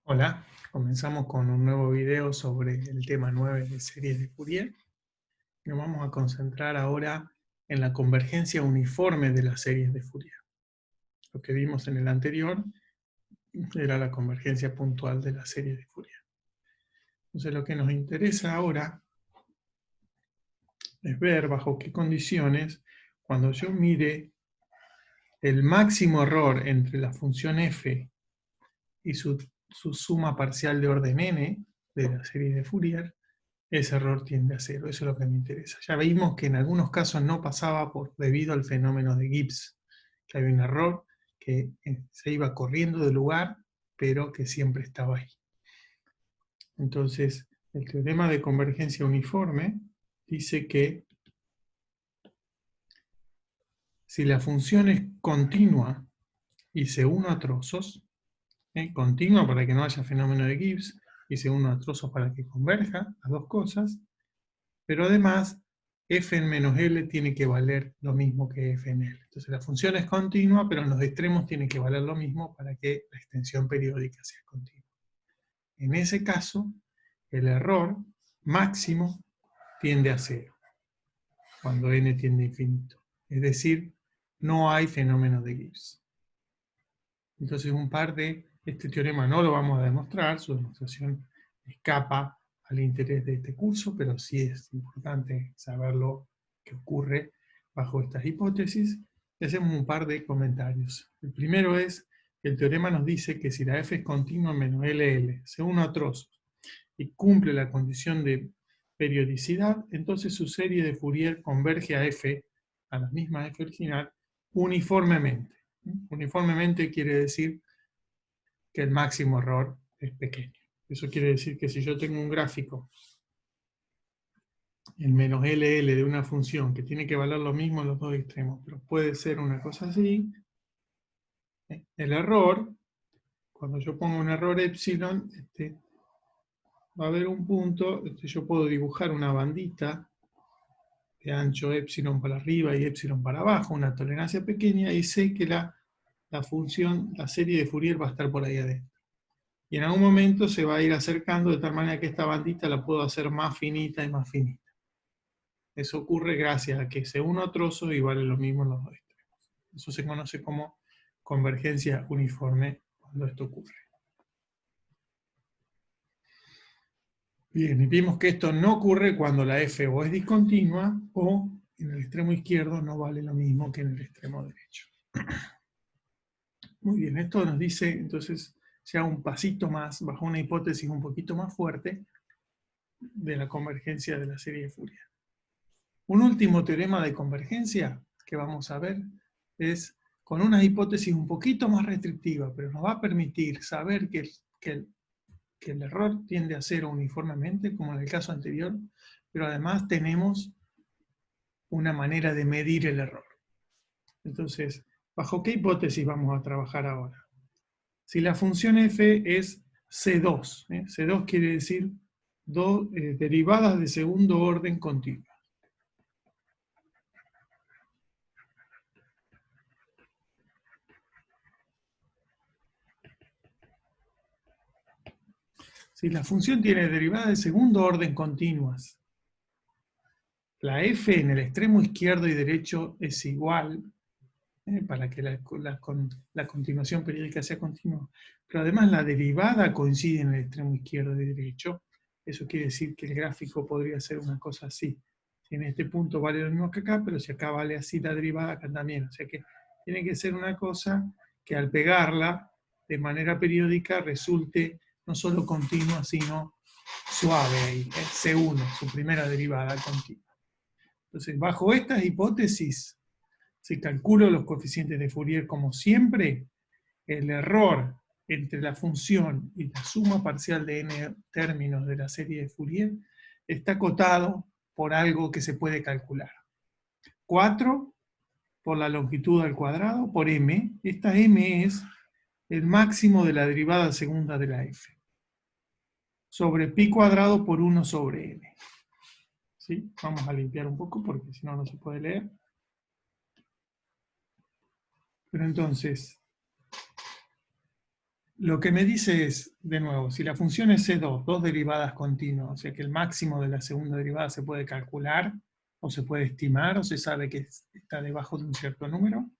Hola, comenzamos con un nuevo video sobre el tema 9 de series de Fourier. Nos vamos a concentrar ahora en la convergencia uniforme de las series de Fourier. Lo que vimos en el anterior era la convergencia puntual de las series de Fourier. Entonces lo que nos interesa ahora es ver bajo qué condiciones, cuando yo mire el máximo error entre la función f y su suma parcial de orden n de la serie de Fourier, ese error tiende a cero. Eso es lo que me interesa. Ya vimos que en algunos casos no pasaba debido al fenómeno de Gibbs, que había un error que se iba corriendo del lugar, pero que siempre estaba ahí. Entonces, el teorema de convergencia uniforme dice que si la función es continua y se une a trozos, continua para que no haya fenómeno de Gibbs y se une a trozos para que converja, las dos cosas, pero además f en menos L tiene que valer lo mismo que f en L. Entonces la función es continua, pero en los extremos tiene que valer lo mismo para que la extensión periódica sea continua. En ese caso, el error máximo tiende a cero, cuando n tiende a infinito. Es decir, no hay fenómeno de Gibbs. Entonces este teorema no lo vamos a demostrar, su demostración escapa al interés de este curso, pero sí es importante saber lo que ocurre bajo estas hipótesis. Y hacemos un par de comentarios. El primero es que el teorema nos dice que si la f es continua menos LL se une a trozos y cumple la condición de periodicidad, entonces su serie de Fourier converge a f, a la misma f original, uniformemente. Uniformemente quiere decir que el máximo error es pequeño. Eso quiere decir que si yo tengo un gráfico en menos LL de una función que tiene que valer lo mismo en los dos extremos, pero puede ser una cosa así, el error, cuando yo pongo un error epsilon, va a haber un punto, yo puedo dibujar una bandita de ancho epsilon para arriba y epsilon para abajo, una tolerancia pequeña, y sé que la función, la serie de Fourier va a estar por ahí adentro. Y en algún momento se va a ir acercando de tal manera que esta bandita la puedo hacer más finita y más finita. Eso ocurre gracias a que se une a trozos y vale lo mismo en los dos extremos. Eso se conoce como convergencia uniforme cuando esto ocurre. Bien, y vimos que esto no ocurre cuando la f o es discontinua o en el extremo izquierdo no vale lo mismo que en el extremo derecho. Muy bien, esto nos dice entonces ya un pasito más, bajo una hipótesis un poquito más fuerte de la convergencia de la serie de Fourier. Un último teorema de convergencia que vamos a ver es con una hipótesis un poquito más restrictiva, pero nos va a permitir saber que el error tiende a cero uniformemente, como en el caso anterior, pero además tenemos una manera de medir el error. Entonces, ¿bajo qué hipótesis vamos a trabajar ahora? Si la función f es C2, C2 quiere decir derivadas de segundo orden continuas. Si la función tiene derivadas de segundo orden continuas, la f en el extremo izquierdo y derecho es igual, para que la continuación periódica sea continua, pero además la derivada coincide en el extremo izquierdo y derecho, eso quiere decir que el gráfico podría ser una cosa así. Si en este punto vale lo mismo que acá, pero si acá vale así la derivada, acá también. O sea que tiene que ser una cosa que al pegarla de manera periódica resulte no solo continua, sino suave ahí, C1, su primera derivada continua. Entonces, bajo estas hipótesis, si calculo los coeficientes de Fourier como siempre, el error entre la función y la suma parcial de n términos de la serie de Fourier está acotado por algo que se puede calcular. 4 por la longitud al cuadrado por m. Esta m es el máximo de la derivada segunda de la f. Sobre pi cuadrado por 1 sobre n. ¿Sí? Vamos a limpiar un poco porque si no, no se puede leer. Pero entonces, Lo que me dice es, de nuevo, si la función es C2, dos derivadas continuas, o sea que el máximo de la segunda derivada se puede calcular, o se puede estimar, o se sabe que está debajo de un cierto número.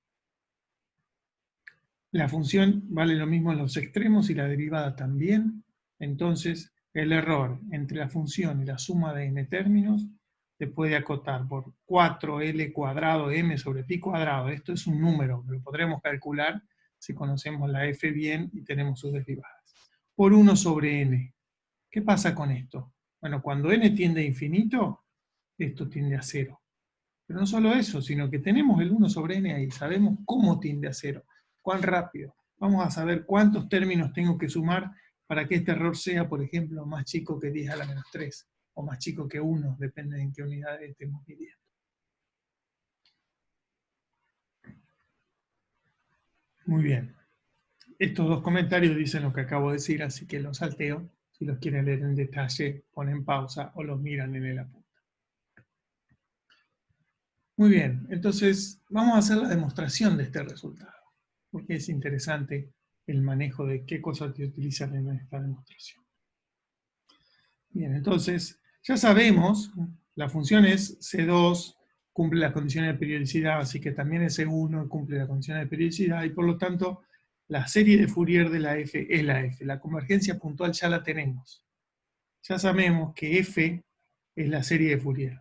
La función vale lo mismo en los extremos y la derivada también. Entonces, el error entre la función y la suma de n términos se puede acotar por 4L cuadrado m sobre pi cuadrado. Esto es un número, lo podremos calcular si conocemos la f bien y tenemos sus derivadas. Por 1 sobre n. ¿Qué pasa con esto? Bueno, cuando n tiende a infinito, esto tiende a 0. Pero no solo eso, sino que tenemos el 1 sobre n ahí, sabemos cómo tiende a 0, cuán rápido. Vamos a saber cuántos términos tengo que sumar para que este error sea, por ejemplo, más chico que 10 a la menos 3, o más chico que 1, depende de en qué unidades estemos midiendo. Muy bien. Estos dos comentarios dicen lo que acabo de decir, así que los salteo. Si los quieren leer en detalle, ponen pausa o los miran en el apunte. Muy bien, entonces vamos a hacer la demostración de este resultado, porque es interesante el manejo de qué cosas se utilizan en esta demostración. Bien, entonces ya sabemos, la función es C2, cumple las condiciones de periodicidad, así que también es C1 cumple las condiciones de periodicidad, y por lo tanto la serie de Fourier de la f es la f. La convergencia puntual ya la tenemos. Ya sabemos que f es la serie de Fourier.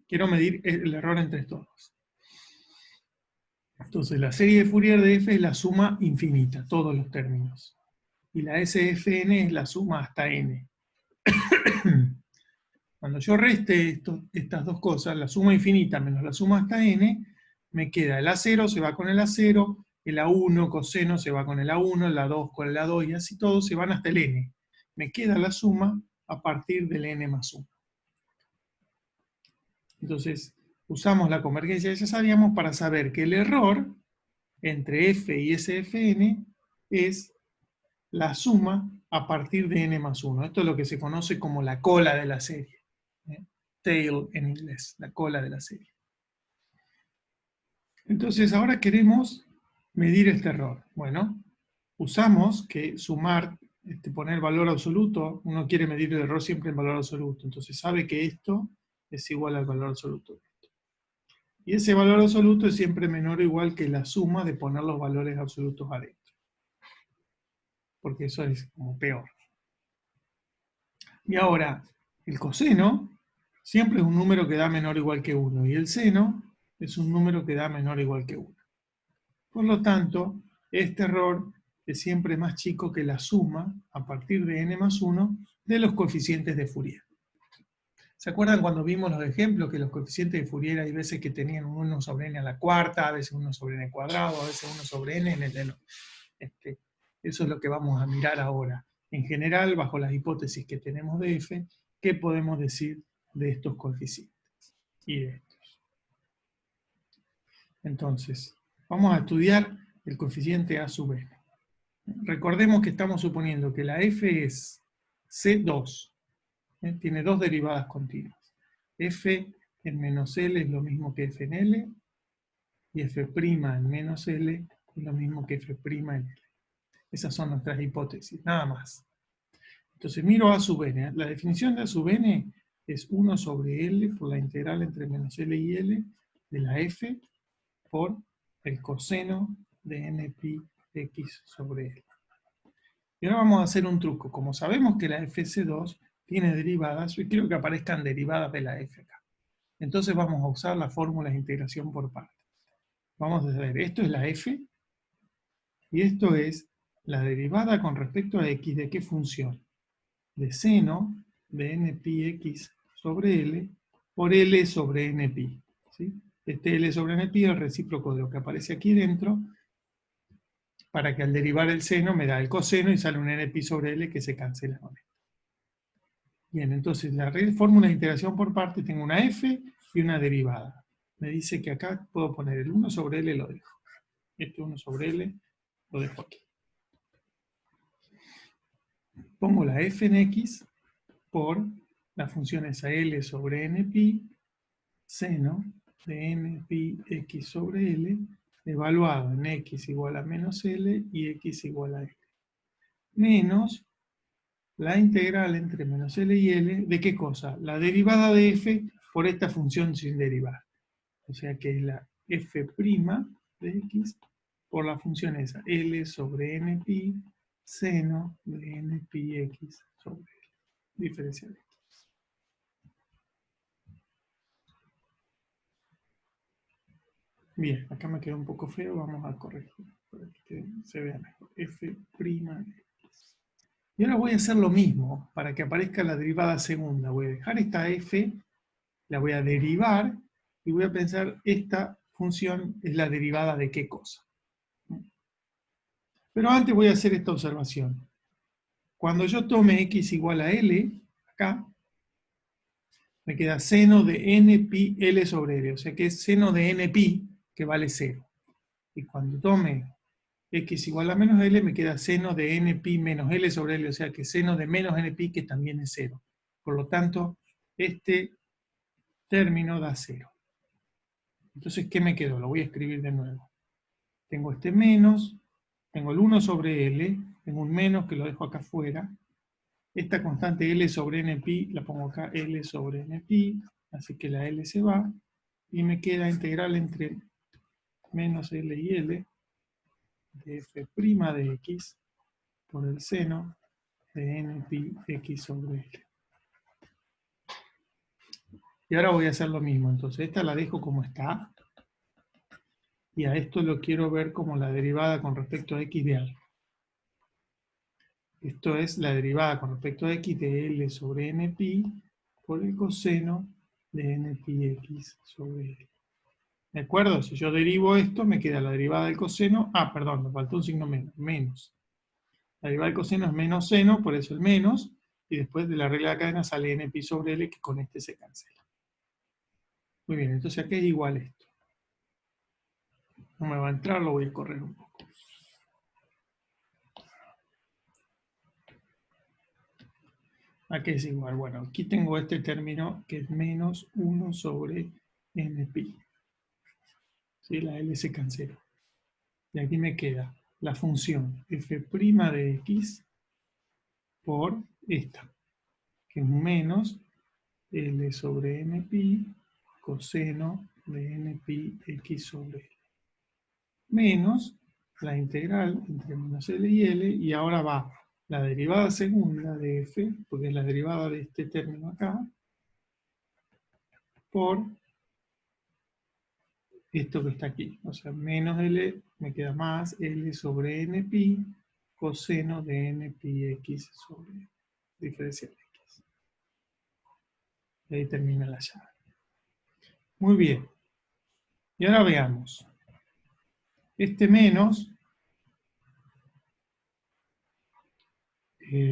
Quiero medir el error entre estos dos. Entonces la serie de Fourier de f es la suma infinita, todos los términos. Y la SFN es la suma hasta n. Cuando yo reste estas dos cosas, la suma infinita menos la suma hasta n, me queda el A0 se va con el A0, el A1 coseno se va con el A1, el A2 con el A2, y así todos se van hasta el n. Me queda la suma a partir del n más 1. Entonces, usamos la convergencia, ya sabíamos, para saber que el error entre f y SFN es la suma a partir de n más 1. Esto es lo que se conoce como la cola de la serie. Tail en inglés, la cola de la serie. Entonces ahora queremos medir este error. Bueno, usamos que sumar, poner valor absoluto, uno quiere medir el error siempre en valor absoluto, entonces sabe que esto es igual al valor absoluto de esto. Y ese valor absoluto es siempre menor o igual que la suma de poner los valores absolutos adentro. Porque eso es como peor. Y ahora, el coseno siempre es un número que da menor o igual que 1, y el seno es un número que da menor o igual que 1. Por lo tanto, este error es siempre más chico que la suma, a partir de n más 1, de los coeficientes de Fourier. ¿Se acuerdan cuando vimos los ejemplos que los coeficientes de Fourier hay veces que tenían 1 sobre n a la cuarta, a veces 1 sobre n cuadrado, a veces 1 sobre n en el n? Eso es lo que vamos a mirar ahora. En general, bajo las hipótesis que tenemos de f, ¿qué podemos decir de estos coeficientes y de estos? Entonces, vamos a estudiar el coeficiente a sub n. Recordemos que estamos suponiendo que la f es C2, tiene dos derivadas continuas. F en menos L es lo mismo que F en L, y F' en menos L es lo mismo que F' en L. Esas son nuestras hipótesis, nada más. Entonces miro a sub n. La definición de a sub n es 1 sobre L por la integral entre menos L y L de la f por el coseno de n pi x sobre L. Y ahora vamos a hacer un truco. Como sabemos que la fc2 tiene derivadas, yo quiero que aparezcan derivadas de la f acá. Entonces vamos a usar la fórmula de integración por partes. Vamos a ver, esto es la f, y esto es la derivada con respecto a x de qué función. De seno de n pi x sobre L por L sobre n pi. ¿Sí? Este L sobre n pi es el recíproco de lo que aparece aquí dentro, para que al derivar el seno me da el coseno y sale un n pi sobre L que se cancela con esto. Bien, entonces la fórmula de integración por partes, tengo una f y una derivada. Me dice que acá puedo poner el 1 sobre L, lo dejo. Este 1 sobre L lo dejo aquí. Pongo la f en x por la función esa L sobre n pi, seno de n pi x sobre L, evaluado en x igual a menos L y x igual a L. menos la integral entre menos L y L, ¿de qué cosa? La derivada de f por esta función sin derivar. O sea que es la f' de x por la función esa, L sobre npi seno de npi x sobre L, diferencial x. Bien, acá me quedó un poco feo, vamos a corregir para que se vea mejor. F' de x. Y ahora voy a hacer lo mismo para que aparezca la derivada segunda. Voy a dejar esta f, la voy a derivar y voy a pensar esta función es la derivada de qué cosa. Pero antes voy a hacer esta observación. Cuando yo tome x igual a L, acá, me queda seno de npi L sobre L, o sea que es seno de npi, que vale 0. Y cuando tome x igual a menos L, me queda seno de npi menos L sobre L, o sea que seno de menos npi, que también es 0. Por lo tanto, este término da 0. Entonces, ¿qué me quedó? Lo voy a escribir de nuevo. Tengo este menos, tengo el 1 sobre L, tengo un menos que lo dejo acá afuera. Esta constante L sobre npi, la pongo acá, L sobre npi, así que la L se va, y me queda integral entre menos L y L, de f' de x, por el seno de npi x sobre L. Y ahora voy a hacer lo mismo, entonces esta la dejo como está, y a esto lo quiero ver como la derivada con respecto a x de algo. Esto es la derivada con respecto a x de L sobre npi por el coseno de npi x sobre L. ¿De acuerdo? Si yo derivo esto, me queda la derivada del coseno. Ah, perdón, me faltó un signo menos. Menos. La derivada del coseno es menos seno, por eso el menos. Y después de la regla de la cadena sale npi sobre L, que con este se cancela. Muy bien, entonces aquí es igual esto. No me va a entrar, lo voy a correr un poco. Aquí es igual. Bueno, aquí tengo este término que es menos 1 sobre npi. ¿Sí? La L se cancela. Y aquí me queda la función f' de x por esta, que es menos L sobre npi coseno de npi x sobre L. Menos la integral entre menos L y L, y ahora va la derivada segunda de f, porque es la derivada de este término acá, por esto que está aquí. O sea, menos L, me queda más L sobre npi coseno de npi x sobre diferencial x. Y ahí termina la llave. Muy bien. Y ahora veamos. Este menos,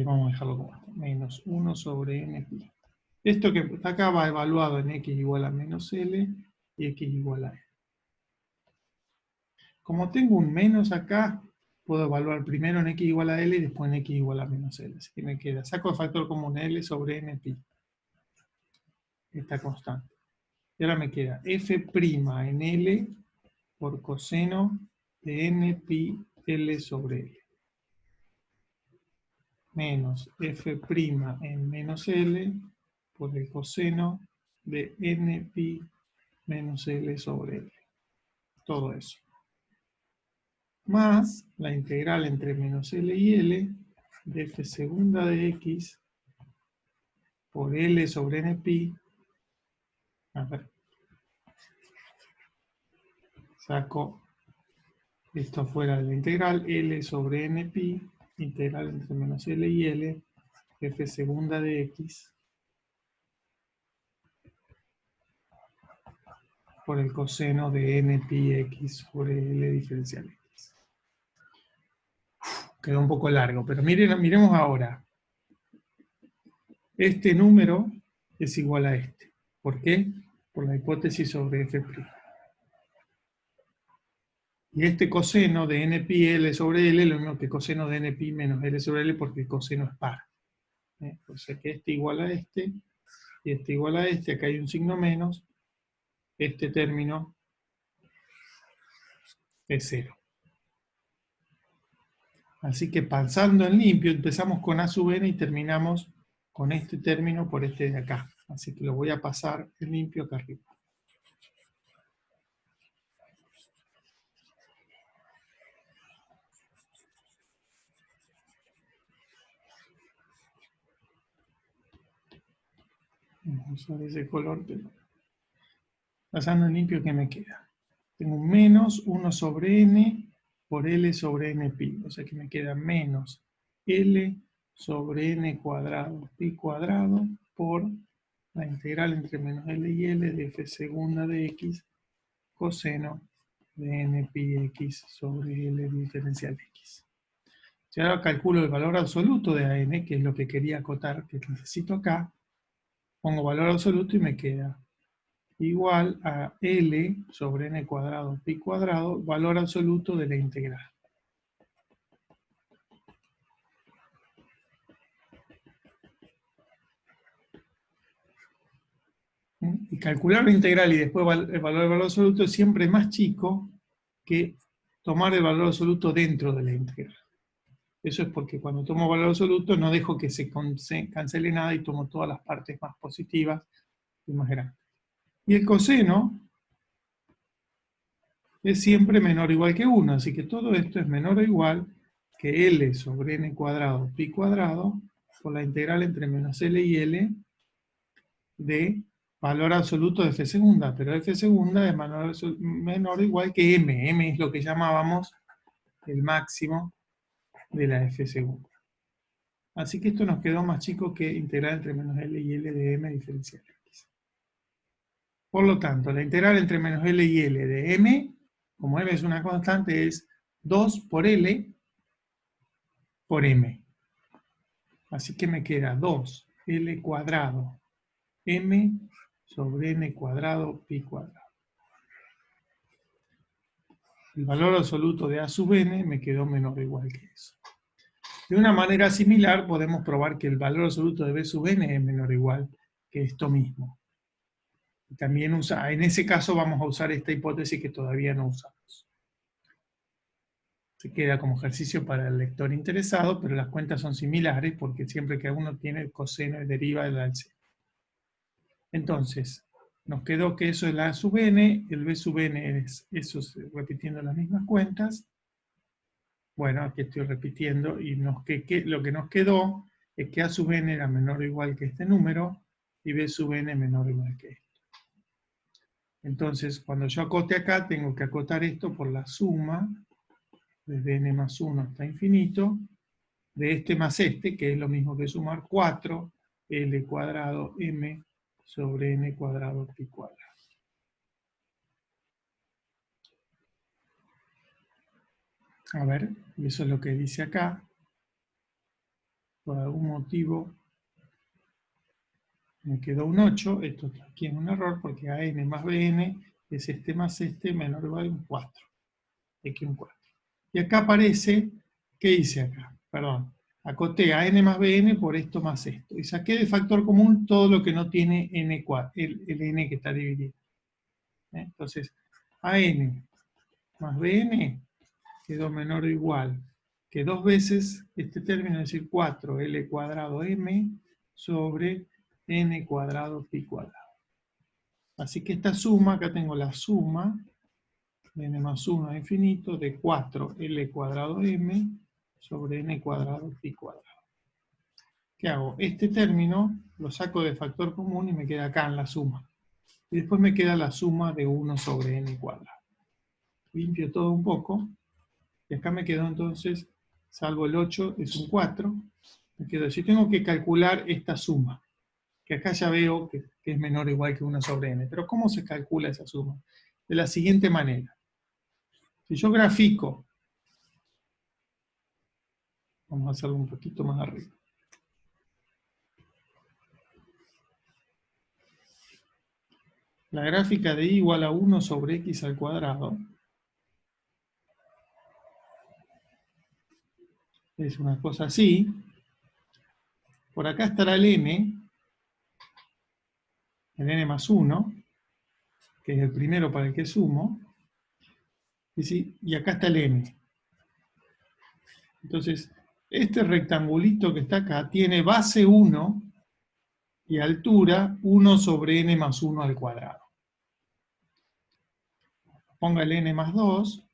vamos a dejarlo como esto, menos 1 sobre npi. Esto que está acá va evaluado en x igual a menos L y x igual a L. Como tengo un menos acá, puedo evaluar primero en x igual a L y después en x igual a menos L. Así que me queda, saco el factor común L sobre npi, esta constante. Y ahora me queda f' en L por coseno de npi L sobre L. Menos f' en menos L por el coseno de npi menos L sobre L. Todo eso. Más la integral entre menos L y L de f segunda de x por L sobre npi. A ver. Saco esto fuera de la integral, L sobre npi, integral entre menos L y L, f segunda de x por el coseno de npi x sobre L diferencial x. Quedó un poco largo, pero miremos ahora. Este número es igual a este. ¿Por qué? Por la hipótesis sobre f'. Y este coseno de npi L sobre L es lo mismo que coseno de npi menos L sobre L, porque el coseno es par. O sea que este igual a este, y este igual a este, acá hay un signo menos, este término es 0. Así que pasando en limpio, empezamos con a sub n y terminamos con este término por este de acá. Así que lo voy a pasar en limpio acá arriba. Vamos a usar ese color. Pasando en limpio, ¿qué me queda? Tengo un menos 1 sobre n por L sobre n pi. O sea que me queda menos L sobre n cuadrado pi cuadrado por la integral entre menos L y L de f segunda de x coseno de n pi x sobre L diferencial de x. Si ahora calculo el valor absoluto de AN, que es lo que quería acotar, que necesito acá, pongo valor absoluto y me queda igual a L sobre n cuadrado pi cuadrado, valor absoluto de la integral. Y calcular la integral y después el valor absoluto siempre es más chico que tomar el valor absoluto dentro de la integral. Eso es porque cuando tomo valor absoluto no dejo que se cancele nada y tomo todas las partes más positivas y más grandes. Y el coseno es siempre menor o igual que 1, así que todo esto es menor o igual que L sobre n cuadrado pi cuadrado por la integral entre menos L y L de valor absoluto de f segunda, pero f segunda es menor o igual que m. M es lo que llamábamos el máximo de la f segunda. Así que esto nos quedó más chico que integral entre menos L y L de m diferencial de x. Por lo tanto, la integral entre menos L y L de m, como m es una constante, es 2 por L por m. Así que me queda 2L cuadrado m sobre n cuadrado pi cuadrado. El valor absoluto de a sub n me quedó menor o igual que eso. De una manera similar podemos probar que el valor absoluto de b sub n es menor o igual que esto mismo. Y también en ese caso vamos a usar esta hipótesis que todavía no usamos. Se queda como ejercicio para el lector interesado, pero las cuentas son similares porque siempre que uno tiene el coseno y deriva del LCM. Entonces, nos quedó que eso es la A sub n, el b sub n es eso, repitiendo las mismas cuentas. Bueno, aquí estoy repitiendo y lo que nos quedó es que a sub n era menor o igual que este número y b sub n menor o igual que esto. Entonces, cuando yo acote acá, tengo que acotar esto por la suma, desde n más 1 hasta infinito, de este más este, que es lo mismo que sumar 4L cuadrado m sobre n cuadrado pi cuadrado. A ver, y eso es lo que dice acá. Por algún motivo me quedó un 8, esto aquí es un error porque AN más BN es este más este menor o igual a un 4. Aquí un 4. Y acá aparece, ¿qué hice acá? Perdón, acoté a n más bn por esto más esto. Y saqué de factor común todo lo que no tiene n, el n que está dividido. Entonces, an más bn quedó menor o igual que 2 veces este término, es decir, 4L cuadrado m sobre n cuadrado pi cuadrado. Así que esta suma, acá tengo la suma de n más 1 a infinito de 4L cuadrado m sobre n cuadrado pi cuadrado. ¿Qué hago? Este término lo saco de factor común y me queda acá en la suma. Y después me queda la suma de 1 sobre n cuadrado. Limpio todo un poco. Y acá me quedó entonces, salvo el 8, es un 4. Me quedo, si tengo que calcular esta suma, que acá ya veo que es menor o igual que 1 sobre n. Pero ¿cómo se calcula esa suma? De la siguiente manera. Si yo grafico, vamos a hacerlo un poquito más arriba. La gráfica de y igual a 1 sobre x al cuadrado es una cosa así. Por acá estará el n más 1, que es el primero para el que sumo. Y acá está el n. Entonces, este rectangulito que está acá tiene base 1 y altura 1 sobre n más 1 al cuadrado. Ponga el n más 2,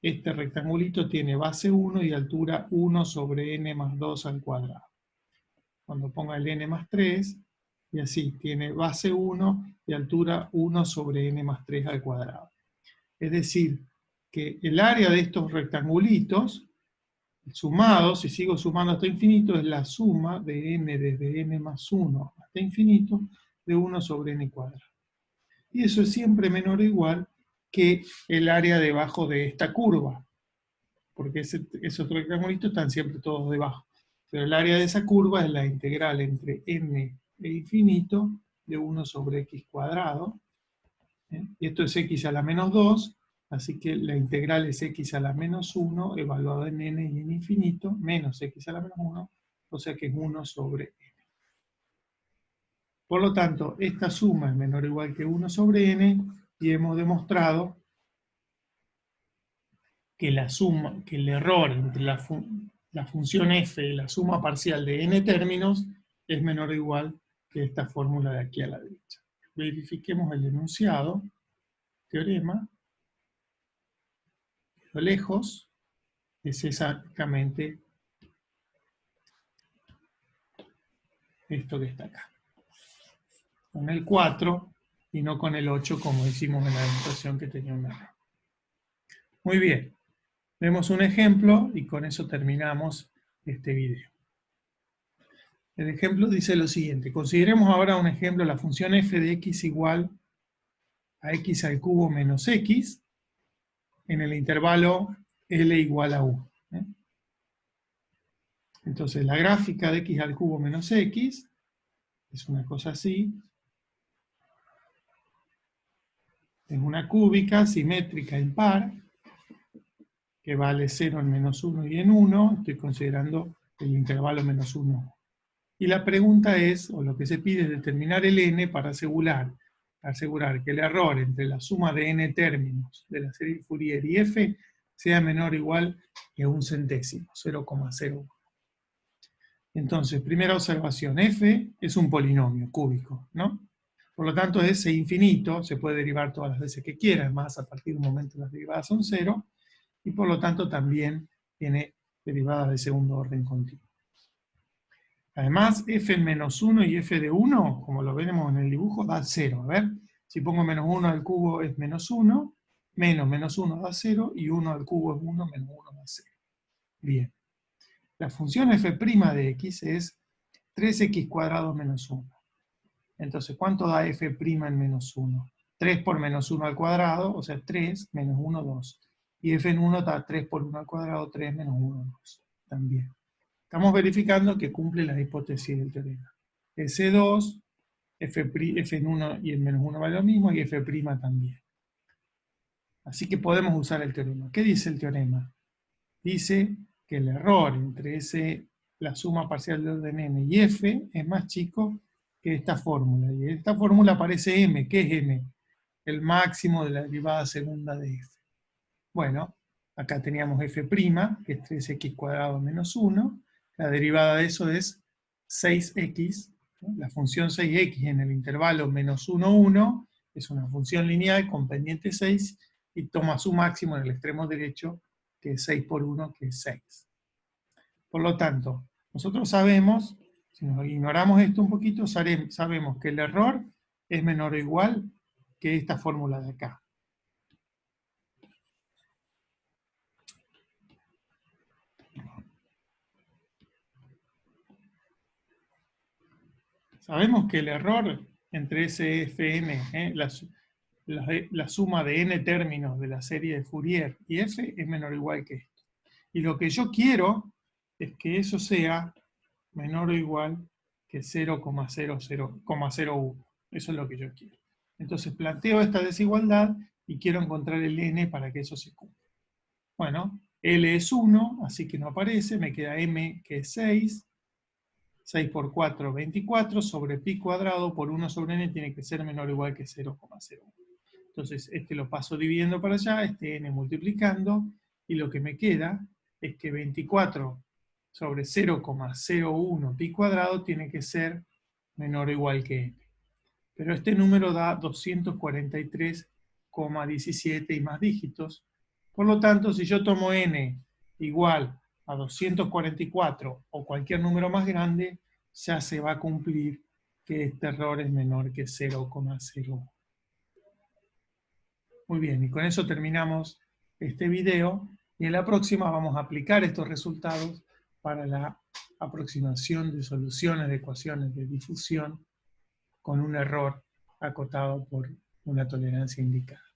este rectangulito tiene base 1 y altura 1 sobre n más 2 al cuadrado. Cuando ponga el n más 3, y así, tiene base 1 y altura 1 sobre n más 3 al cuadrado. Es decir, que el área de estos rectangulitos, sumados, si sigo sumando hasta infinito, es la suma de n desde n más 1 hasta infinito de 1 sobre n cuadrado. Y eso es siempre menor o igual que el área debajo de esta curva, porque esos rectangulitos están siempre todos debajo. Pero el área de esa curva es la integral entre n e infinito de 1 sobre x cuadrado. Y esto es x a la menos 2, así que la integral es x a la menos 1, evaluado en n y en infinito, menos x a la menos 1, o sea que es 1 sobre n. Por lo tanto, esta suma es menor o igual que 1 sobre n, y hemos demostrado que el error entre la función f y la suma parcial de n términos es menor o igual que esta fórmula de aquí a la derecha. Verifiquemos el enunciado, teorema, quedó lejos, es exactamente esto que está acá. Con el 4 y no con el 8 como hicimos en la demostración que tenía un error. Muy bien. Vemos un ejemplo y con eso terminamos este video. El ejemplo dice lo siguiente. Consideremos ahora un ejemplo, la función f de x igual a x al cubo menos x en el intervalo L igual a 1. Entonces la gráfica de x al cubo menos x es una cosa así. Es una cúbica simétrica impar que vale 0 en menos 1 y en 1. Estoy considerando el intervalo menos 1. Y la pregunta es, o lo que se pide es determinar el n para asegurar que el error entre la suma de n términos de la serie Fourier y f sea menor o igual que un centésimo, 0,01. Entonces, primera observación, f es un polinomio cúbico, ¿no? Por lo tanto, es infinito, se puede derivar todas las veces que quiera, más a partir de un momento las derivadas son 0, y por lo tanto también tiene derivadas de segundo orden continuo. Además, f en menos 1 y f de 1, como lo veremos en el dibujo, da 0. A ver, si pongo menos 1 al cubo es menos 1, menos 1 da 0, y 1 al cubo es 1, menos 1 da 0. Bien. La función f' de x es 3x cuadrado menos 1. Entonces, ¿cuánto da f' en menos 1? 3 por menos 1 al cuadrado, o sea, 3 menos 1, 2. Y f en 1 da 3 por 1 al cuadrado, 3 menos 1, 2. También. Estamos verificando que cumple la hipótesis del teorema. S2, f en 1 y en menos 1 vale lo mismo, y f' también. Así que podemos usar el teorema. ¿Qué dice el teorema? Dice que el error entre la suma parcial de orden n y f es más chico que esta fórmula. Y en esta fórmula aparece m. ¿Qué es m? El máximo de la derivada segunda de f. Bueno, acá teníamos f', que es 3x cuadrado menos 1. La derivada de eso es 6x. La función 6x en el intervalo menos 1, 1 es una función lineal con pendiente 6 y toma su máximo en el extremo derecho, que es 6 por 1, que es 6. Por lo tanto, nosotros sabemos, si nos ignoramos esto un poquito, sabemos que el error es menor o igual que esta fórmula de acá. Sabemos que el error entre ese fn, la suma de n términos de la serie de Fourier y f es menor o igual que esto. Y lo que yo quiero es que eso sea menor o igual que 0,01. Eso es lo que yo quiero. Entonces planteo esta desigualdad y quiero encontrar el n para que eso se cumpla. Bueno, L es 1, así que no aparece, me queda m que es 6. 6 por 4, 24, sobre pi cuadrado por 1 sobre n tiene que ser menor o igual que 0,01. Entonces, este lo paso dividiendo para allá, este n multiplicando, y lo que me queda es que 24 sobre 0,01 pi cuadrado tiene que ser menor o igual que n. Pero este número da 243,17 y más dígitos. Por lo tanto, si yo tomo n igual a 244 o cualquier número más grande, ya se va a cumplir que este error es menor que 0,01. Muy bien, y con eso terminamos este video, y en la próxima vamos a aplicar estos resultados para la aproximación de soluciones de ecuaciones de difusión con un error acotado por una tolerancia indicada.